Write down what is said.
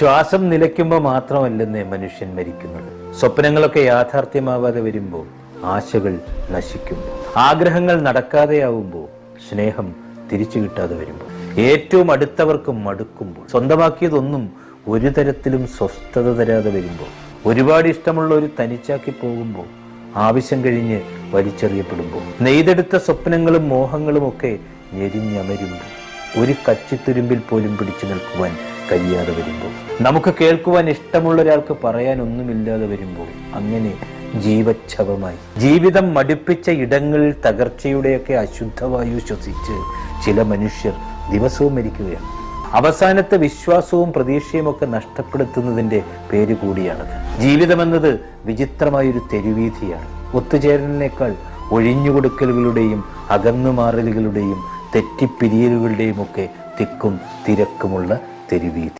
ശ്വാസം നിലയ്ക്കുമ്പോൾ മാത്രമല്ലെന്നേ മനുഷ്യൻ മരിക്കുന്നത്. സ്വപ്നങ്ങളൊക്കെ യാഥാർത്ഥ്യമാവാതെ വരുമ്പോൾ, ആശകൾ നശിക്കുമ്പോൾ, ആഗ്രഹങ്ങൾ നടക്കാതെയാവുമ്പോൾ, സ്നേഹം തിരിച്ചു കിട്ടാതെ വരുമ്പോൾ, ഏറ്റവും അടുത്തവർക്ക് മടുക്കുമ്പോൾ, സ്വന്തമാക്കിയതൊന്നും ഒരു തരത്തിലും സ്വസ്ഥത തരാതെ വരുമ്പോൾ, ഒരുപാട് ഇഷ്ടമുള്ള ഒരു തനിച്ചാക്കി പോകുമ്പോൾ, ആവശ്യം കഴിഞ്ഞ് വലിച്ചെറിയപ്പെടുമ്പോൾ, നെയ്തെടുത്ത സ്വപ്നങ്ങളും മോഹങ്ങളും ഒക്കെ ഞെരിഞ്ഞമരുമ്പോൾ, ഒരു കച്ചിത്തുരുമ്പിൽ പോലും പിടിച്ചു നിൽക്കുവാൻ കഴിയാതെ വരുമ്പോൾ, നമുക്ക് കേൾക്കുവാൻ ഇഷ്ടമുള്ള ഒരാൾക്ക് പറയാൻ ഒന്നുമില്ലാതെ വരുമ്പോൾ, അങ്ങനെ ജീവച്ഛവമായി ജീവിതം മടുപ്പിച്ച ഇടങ്ങളിൽ തകർച്ചയുടെയൊക്കെ അശുദ്ധവായു ശ്വസിച്ച് ചില മനുഷ്യർ ദിവസവും മരിക്കുകയാണ്. അവസാനത്തെ വിശ്വാസവും പ്രതീക്ഷയും ഒക്കെ നഷ്ടപ്പെടുത്തുന്നതിന്റെ പേര് കൂടിയാണത്. ജീവിതമെന്നത് വിചിത്രമായൊരു തെരുവീഥിയാണ്. ഒത്തുചേരലിനേക്കാൾ ഒഴിഞ്ഞുകൊടുക്കലുകളുടെയും അകന്നുമാറലുകളുടെയും തെറ്റിപ്പിരിയലുകളുടെയും ഒക്കെ തിക്കും തിരക്കുമുള്ള തെരുവീഥി.